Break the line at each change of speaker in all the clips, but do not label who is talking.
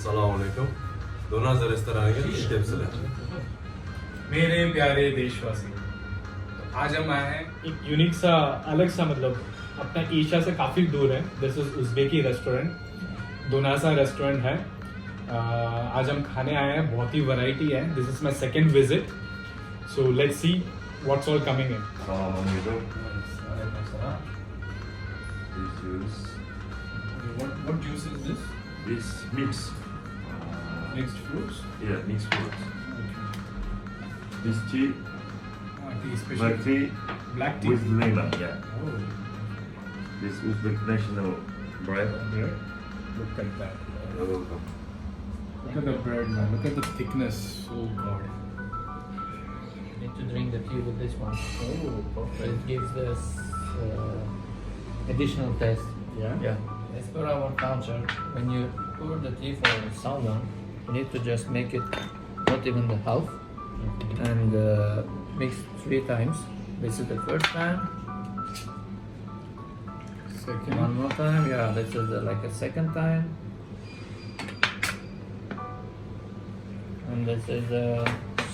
अस्सलामुअलैकुम। दोनों से रिश्ता रहेंगे इस टाइप से
मेरे प्यारे देशवासी, आज हम आए हैं एक यूनिक सा अलग सा मतलब अपना एशिया से काफ़ी दूर है। दिस इज उज़्बेकी रेस्टोरेंट, दोनासा रेस्टोरेंट है। आज हम खाने आए हैं, बहुत ही वैरायटी है। This is my second visit, so let's see what's all coming in. What juice is this?
This mix.
Mixed fruits?
Yeah, mixed fruits.
Okay.
This tea,
Tea special.
black tea
Black tea.
with lemon. Yeah.
Oh,
This Uzbek national bread.
bread. Look at that.
You're welcome.
Look at the bread, man. Look at the thickness. Oh God.
Need to drink the tea with this one.
Oh,
So
perfect.
it gives this additional taste.
Yeah.
Yeah. As per our culture, when you pour the tea for someone, you need to just make it not even the half and mix 3 times. This is the first time.
Second.
One more time. Yeah, this is like a second time. And this is the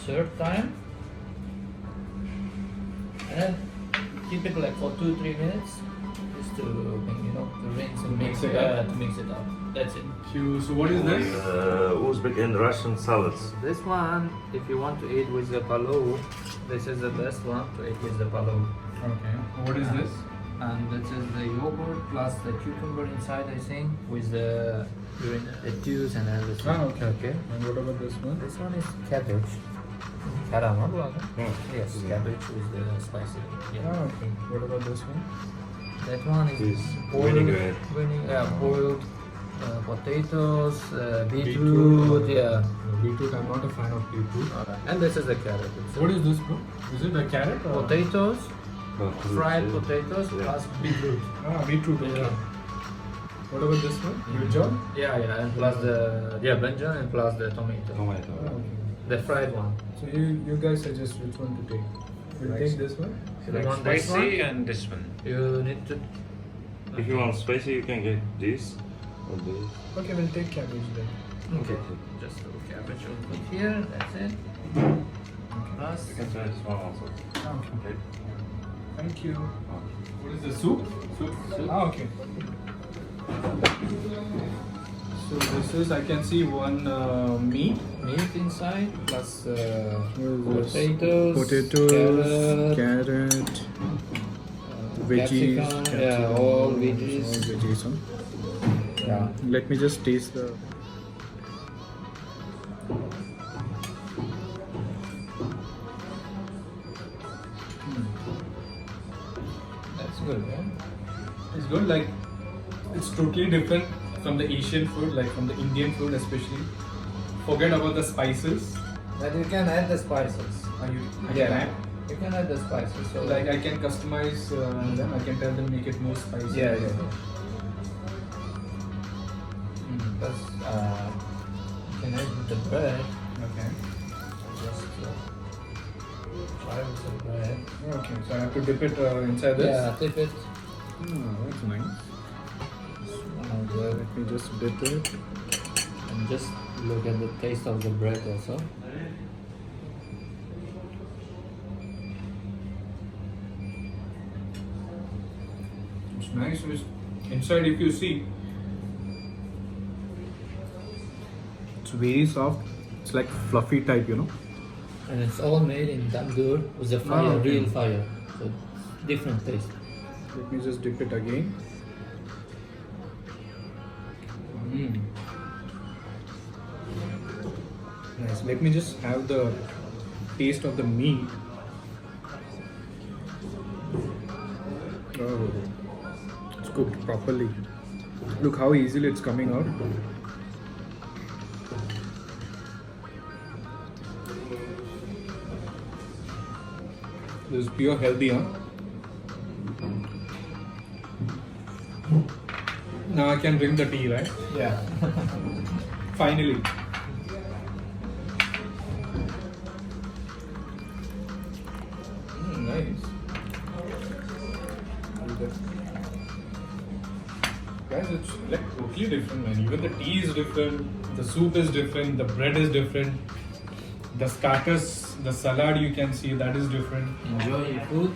third time. And keep it like for 2-3 minutes. Just to to rinse and
Mix it up.
to mix it up. That's it.
So what is this?
Uzbek and Russian salads.
This one, if you want to eat with the palov, this is the best one to eat with the palov.
Okay. What is this?
And this is the yogurt plus the cucumber inside, I think, with the juice and everything.
Ah, okay.
Okay.
And what about this one?
This one is cabbage. Karama bu arada.
Oh.
Yes, cabbage with the spicy. Yeah.
Ah, okay. What about this one?
That one is
This
boiled,
vinaigrette.
boiled potatoes,
Beetroot.
beetroot, yeah.
Beetroot. I'm not a fan of beetroot.
And this is the carrot.
What is this, bro? Is it a carrot or?
Potatoes, fried
Yeah.
potatoes
Yeah.
plus beetroot.
Ah, beetroot. Okay.
Yeah.
What about this one? Brinjal?
Yeah, and plus the brinjal and plus the tomato.
Tomato.
Ah, okay.
The fried one.
So you guys suggest which one to take? We'll
Nice.
take this one.
You want this
Spicy
one?
and this one.
You need to.
If you want spicy, you can get this or this.
Okay, we'll take cabbage then.
Okay. Just a little cabbage we'll put here. That's it. Plus.
You can try this one also.
Okay.
Okay.
Thank you. What is the soup? Soup. Ah, okay. So this is, I can see one meat.
Meat inside plus
Potatoes,
potatoes,
carrot, veggies,
capsicum, yeah, all veggies.
all veggies. Huh?
Yeah.
Let me just taste the.
That's good, yeah.
It's good. Like it's totally different from the Asian food, like from the Indian food especially. Forget about the spices.
But you can add the spices.
I
Yeah.
can add.
You can add the spices. So
Like I can customize them. I can tell them make it more spicy.
yeah. Plus, you can add with the bread.
Okay.
Just try with the bread.
Okay. So I have to dip it inside this.
Yeah, dip it.
Oh, that's nice.
And,
Let me just dip it.
and just look at the taste of the bread also.
It's nice. Inside, if you see, it's very soft. It's like fluffy type, you know.
And it's all made in tandoor with a fire,
okay.
real fire. So different taste.
Let me just dip it again. Mm. Nice. Let me just have the taste of the meat. Oh, it's cooked properly. Look how easily it's coming out. This is pure healthy, huh? Now I can drink the tea, right?
Yeah.
Finally. Nice. Guys, it's like totally different, man. Even the tea is different. The soup is different, the bread is different, the starters, the salad you can see that is different.
Enjoy your food.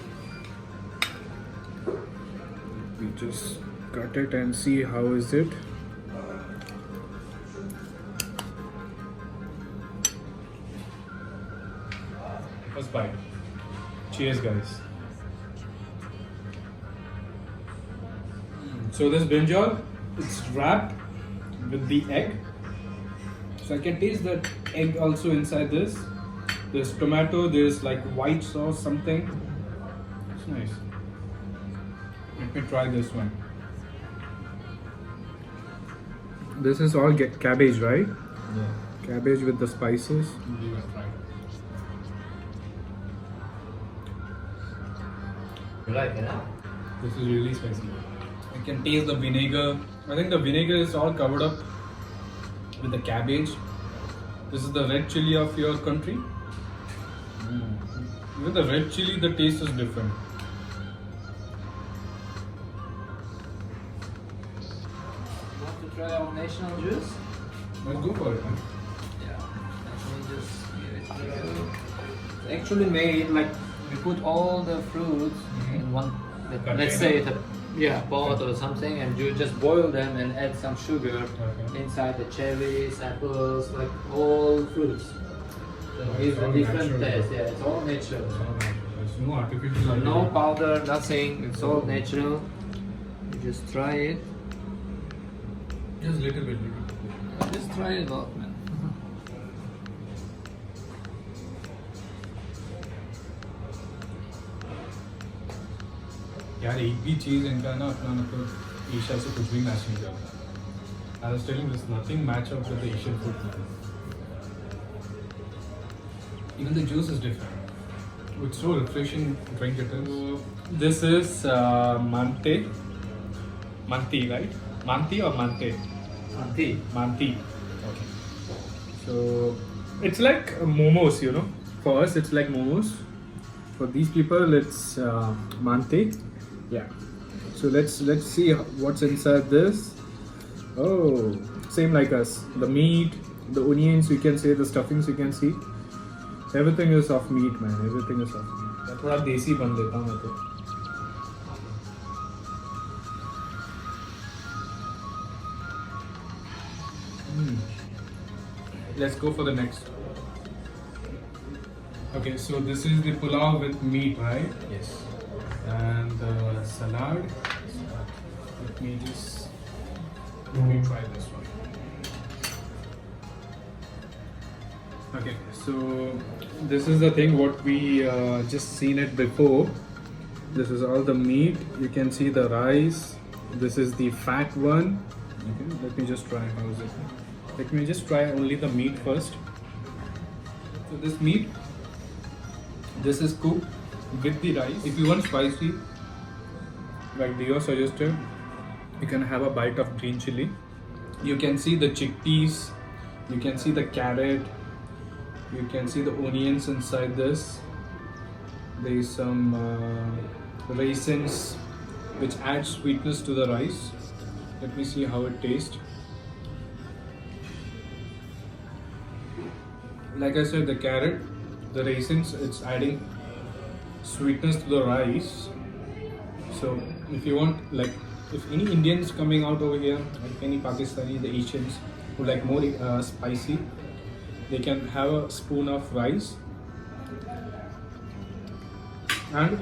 We just cut it and see how is it. First bite. Cheers, guys. So this brinjal, it's wrapped with the egg. So I can taste that egg also inside this. There's tomato, there's like white sauce, something. It's nice. Let me try this one. This is all cabbage, right?
Yeah.
Cabbage with the spices. Give it a try.
You like it, huh?
This is really spicy. I can taste the vinegar. I think the vinegar is all covered up with the cabbage. This is the red chili of your country. With the red chili, the taste is different.
Want to try our national juice?
Let's go for it, man.
Yeah. Let me just give it to you. It's actually made like we put all the fruits in one. Let's say the pot or something, and you just boil them and add some sugar inside the cherries, apples, like all fruits. So it's a different taste. Yeah, it's all natural.
There's no artificial.
So no powder, nothing. It's all natural. You just try it.
Just little bit.
Just try it out, man.
यार एक भी चीज़ इनका ना अपना मतलब Asia से कुछ भी मैच नहीं करता. I was telling this, nothing match up with the Asian food. Even the juice is different. It's so refreshing drink it is. This is Manti, right? Manti or Mante? Manti. Okay. So it's like momos, you know. For us, it's like momos. For these people, it's Mante. Yeah. So let's see what's inside this. Oh, same like us. The meat, the onions, you can say, the stuffings, you can see. Everything is of meat, man. Everything is of meat. मैं थोड़ा देसी बन देता हूँ मैं तो. Let's go for the next. Okay, so this is the pulao with meat, right?
Yes.
And the salad. Let me try this one. Okay, so this is the thing what we just seen it before. This is all the meat. You can see the rice. This is the fat one. Okay, let me just try. How is it? Let me just try only the meat first. So this meat, this is cooked with the rice. If you want spicy, like Dio suggested, you can have a bite of green chili. You can see the chickpeas. You can see the carrot. You can see the onions inside this. There is some raisins which add sweetness to the rice. Let me see how it tastes. Like I said, the carrot, the raisins, it's adding sweetness to the rice. So if you want, like, if any Indians coming out over here, like any Pakistani, the Asians who like more spicy, they can have a spoon of rice and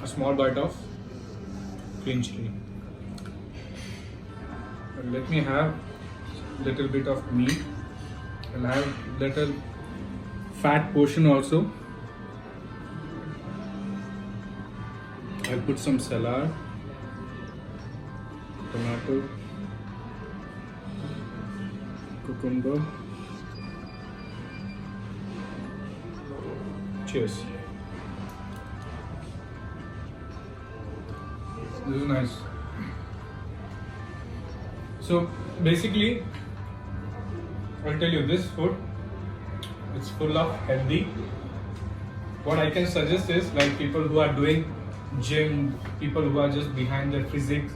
a small bite of green chili. And let me have little bit of meat. I'll have little fat portion also. I'll put some salad, tomato, cucumber. Cheers. This is nice. So basically, I'll tell you, this food, it's full of healthy. What I can suggest is, like, people who are doing gym, people who are just behind their physique,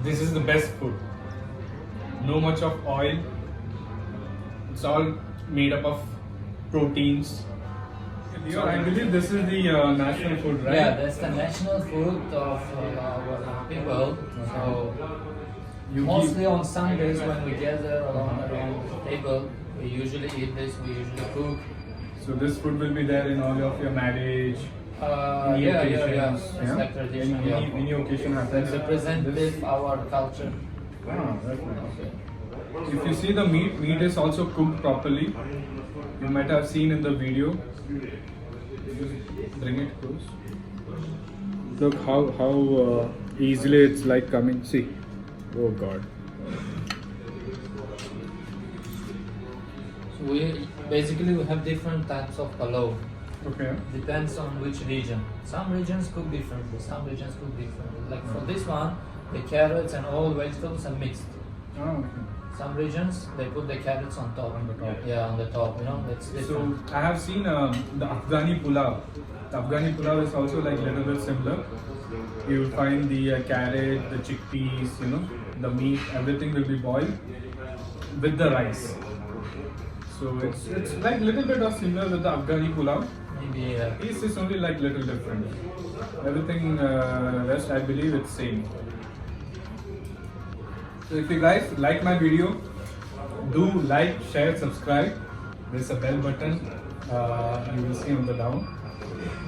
this is the best food. no much of oil. It's all made up of proteins. I believe this is the national food, right?
Yeah, that's the national food of our people. So
You
mostly on Sundays when we gather around the table, we usually eat this. We usually cook.
So this food will be there in all of your marriage. Any
Yeah.
occasions,
It's like tradition.
Any occasion happens.
It's representative our culture.
Ah, that's nice. If you see the meat is also cooked properly. You might have seen in the video. Bring it close. Look how easily it's like coming. See, oh God.
So we have different types of palav.
Okay.
Depends on which region. Some regions cook differently. Some regions cook differently. Like for this one, the carrots and all vegetables are mixed.
Oh, okay.
Some regions they put the carrots on top.
On the top.
Yeah, on the top. You know, that's
So
different.
I have seen the Afghani pulao. The Afghani pulao is also like little bit similar. You will find the carrot, the chickpeas, the meat, everything will be boiled with the rice. So it's like little bit of similar with the Afghani pulao.
Maybe
Taste is only like little different. Everything rest I believe it's same. So if you guys like my video, do like, share, subscribe. There's a bell button you will see on the down.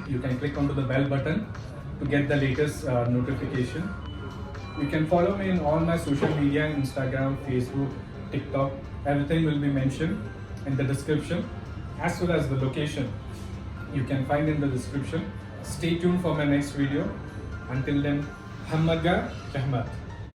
You can click onto the bell button to get the latest notification. You can follow me in all my social media, Instagram, Facebook, TikTok. Everything will be mentioned in the description, as well as the location. You can find in the description. Stay tuned for my next video. Until then, Hammaga Rahmat.